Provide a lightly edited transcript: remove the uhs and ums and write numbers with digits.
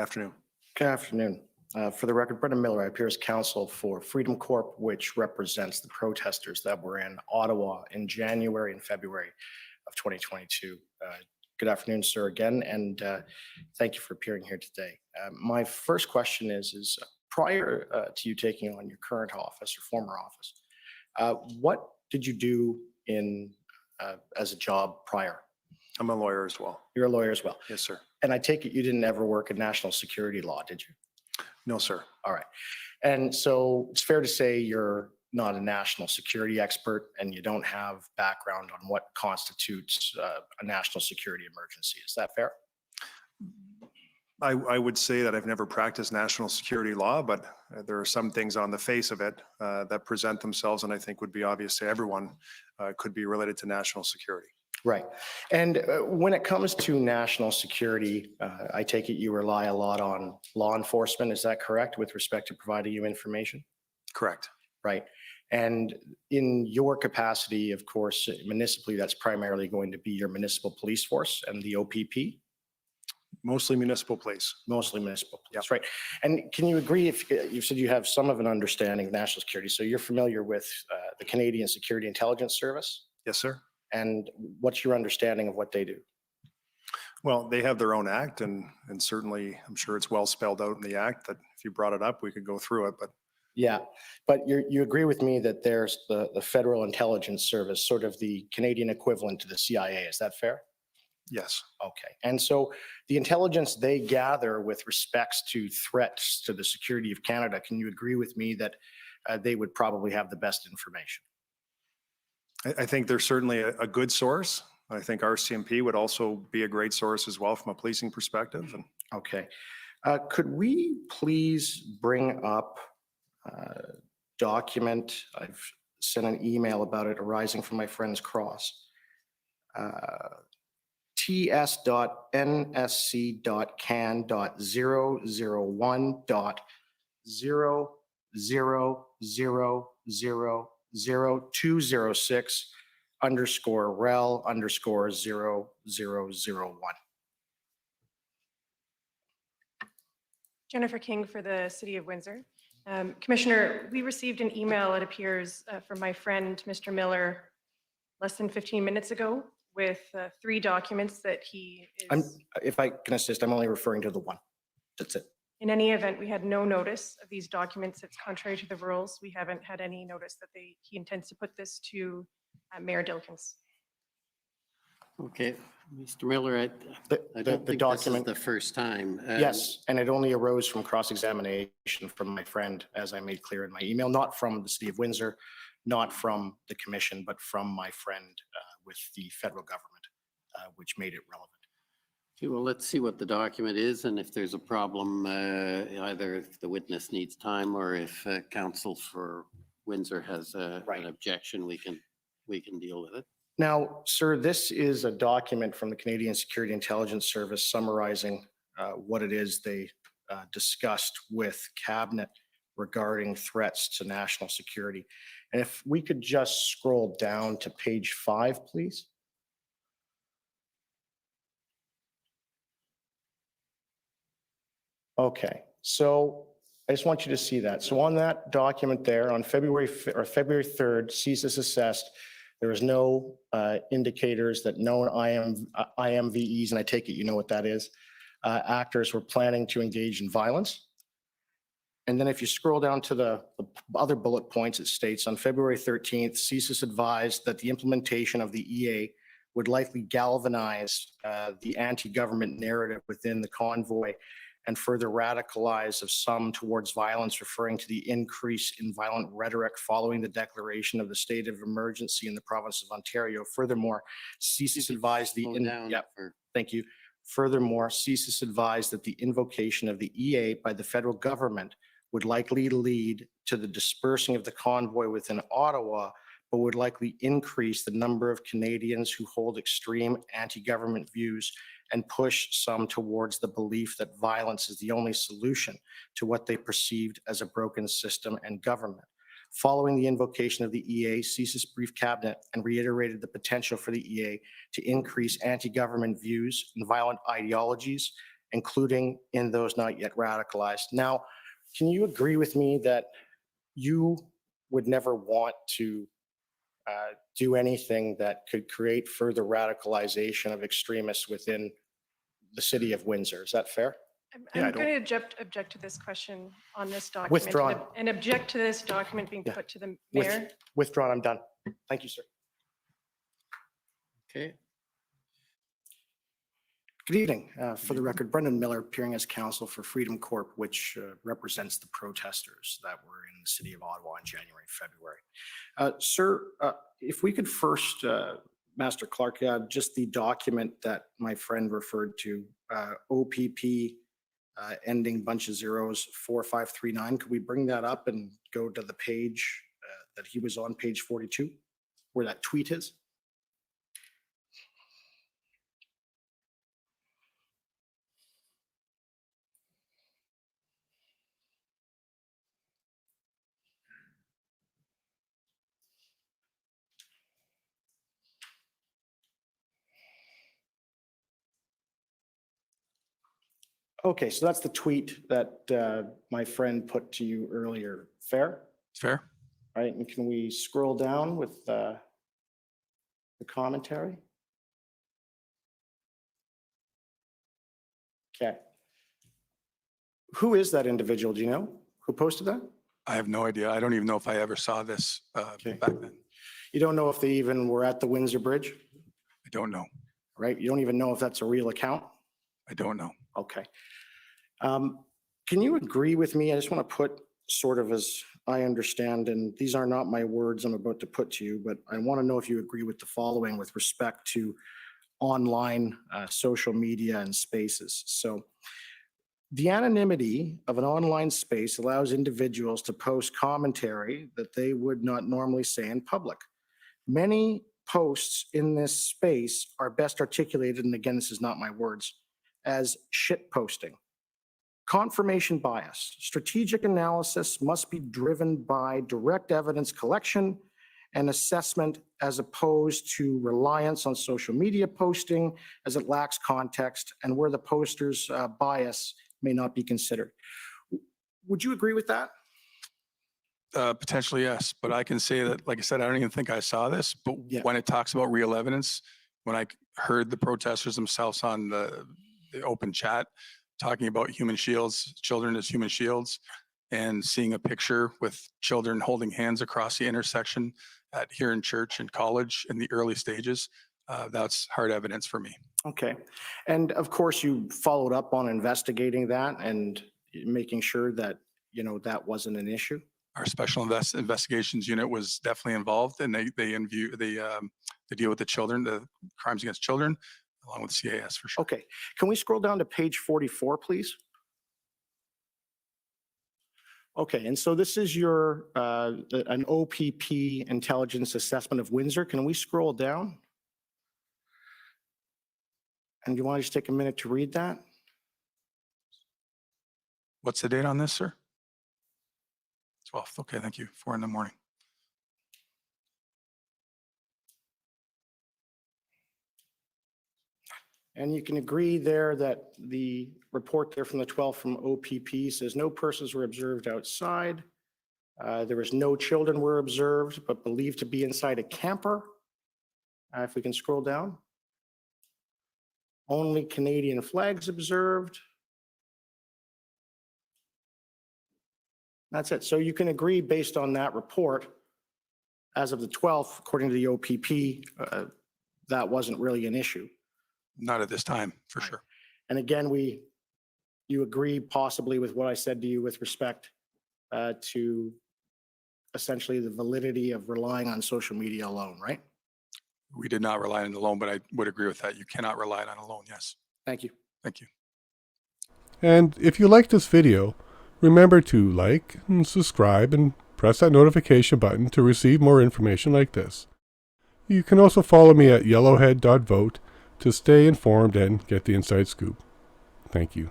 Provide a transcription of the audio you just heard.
afternoon. Good afternoon. For the record, Brendan Miller, I appear as counsel for Freedom Corp, which represents the protesters that were in Ottawa in January and February of 2022. Good afternoon, sir, again, and thank you for appearing here today. My first question is prior to you taking on your current office or former office, what did you do in as a job prior? I'm a lawyer as well. You're a lawyer as well. Yes, sir. And I take it you didn't ever work in national security law, did you? No, sir. All right. And so it's fair to say you're not a national security expert and you don't have background on what constitutes a national security emergency. Is that fair? I would say that I've never practiced national security law, but there are some things on the face of it that present themselves and I think would be obvious to everyone could be related to national security. Right. And when it comes to national security, I take it you rely a lot on law enforcement. Is that correct with respect to providing you information? Correct. Right. And in your capacity, of course, municipally, that's primarily going to be your municipal police force and the OPP? Mostly municipal police. Mostly municipal police, right. And can you agree if you said you have some of an understanding of national security, so you're familiar with the Canadian Security Intelligence Service? Yes, sir. And what's your understanding of what they do? Well, they have their own act and certainly I'm sure it's well spelled out in the act that if you brought it up, we could go through it, but. Yeah, but you agree with me that there's the Federal Intelligence Service, sort of the Canadian equivalent to the CIA, is that fair? Yes. Okay, and so the intelligence they gather with respects to threats to the security of Canada, can you agree with me that they would probably have the best information? I think they're certainly a good source. I think RCMP would also be a great source as well from a policing perspective. And okay, could we please bring up document? I've sent an email about it arising from my friend's cross. ts.nsc.can.001.000000206 underscore rel underscore 0001. Jennifer King for the City of Windsor. Commissioner, we received an email, it appears, from my friend, Mr. Miller, less than 15 minutes ago with 3 documents that he is... If I can assist, I'm only referring to the one. That's it. In any event, we had no notice of these documents. It's contrary to the rules. We haven't had any notice that he intends to put this to Mayor Dilkens. Okay, Mr. Miller, I don't think this is the first time. Yes, and it only arose from cross-examination from my friend, as I made clear in my email, not from the City of Windsor, not from the Commission, but from my friend with the federal government, which made it relevant. Okay, well, let's see what the document is, and if there's a problem, either if the witness needs time or if counsel for Windsor has an objection, we can deal with it. Now, sir, this is a document from the Canadian Security Intelligence Service summarizing what it is they discussed with Cabinet regarding threats to national security. And if we could just scroll down to page 5, please. Okay, so I just want you to see that. So on that document there, on February 3rd, CSIS assessed there was no indicators that known IMVEs, and I take it you know what that is, actors were planning to engage in violence. And then if you scroll down to the other bullet points, it states on February 13th, CSIS advised that the implementation of the EA would likely galvanize the anti-government narrative within the convoy and further radicalize of some towards violence, referring to the increase in violent rhetoric following the declaration of the state of emergency in the province of Ontario. Furthermore, CSIS advised thank you. Furthermore, CSIS advised that the invocation of the EA by the federal government would likely lead to the dispersing of the convoy within Ottawa, but would likely increase the number of Canadians who hold extreme anti-government views and push some towards the belief that violence is the only solution to what they perceived as a broken system and government. Following the invocation of the EA, CSIS briefed Cabinet and reiterated the potential for the EA to increase anti-government views and violent ideologies including in those not yet radicalized. Now, can you agree with me that you would never want to do anything that could create further radicalization of extremists within the city of Windsor? Is that fair? Yeah, I I'm going to object to this question on this document. Withdrawn. And object to this document being Yeah. put to the With- mayor. Withdrawn, I'm done. Thank you, sir. Okay. Good evening. For the record, Brendan Miller, appearing as counsel for Freedom Corp, which represents the protesters that were in the city of Ottawa in January and February. Sir, if we could first, Master Clark, just the document that my friend referred to, OPP ending bunch of zeros 4539, could we bring that up and go to the page that he was on, page 42, where that tweet is? Okay, so that's the tweet that my friend put to you earlier. Fair? Fair. All right, and can we scroll down with the commentary? Okay. Who is that individual? Do you know who posted that? I have no idea. I don't even know if I ever saw this Okay. back then. You don't know if they even were at the Windsor Bridge, I don't know. right? You don't even know if that's a real account? I don't know. Okay. Can you agree with me? I just want to put sort of as I understand, and these are not my words I'm about to put to you, but I want to know if you agree with the following with respect to online social media and spaces. So the anonymity of an online space allows individuals to post commentary that they would not normally say in public. Many posts in this space are best articulated, and again, this is not my words, as shit posting. Confirmation bias. Strategic analysis must be driven by direct evidence collection and assessment as opposed to reliance on social media posting as it lacks context and where the poster's bias may not be considered. Would you agree with that? Potentially, yes, but I can say that, like I said, I don't even think I saw this, but Yeah. when it talks about real evidence, when I heard the protesters themselves on the open chat, talking about human shields, children as human shields, and seeing a picture with children holding hands across the intersection at here in church and college in the early stages, that's hard evidence for me. Okay. And of course, you followed up on investigating that and making sure that, you know, that wasn't an issue? Our special investigations unit was definitely involved, and they deal with the children, the crimes against children, along with CAS for sure. Okay. Can we scroll down to page 44, please? Okay, and so this is your, an OPP intelligence assessment of Windsor. Can we scroll down? And do you want to just take a minute to read that? What's the date on this, sir? 12th. Okay, thank you. 4 a.m. And you can agree there that the report there from the 12th from OPP says no persons were observed outside. There was no children were observed, but believed to be inside a camper. If we can scroll down. Only Canadian flags observed. That's it. So you can agree based on that report, as of the 12th, according to the OPP, that wasn't really an issue. Not at this time, for Right. sure. And again, you agree possibly with what I said to you with respect to essentially the validity of relying on social media alone, right? We did not rely on it alone, but I would agree with that. You cannot rely on it alone. Yes. Thank you. Thank you. And if you like this video, remember to like and subscribe and press that notification button to receive more information like this. You can also follow me at yellowhead.vote to stay informed and get the inside scoop. Thank you.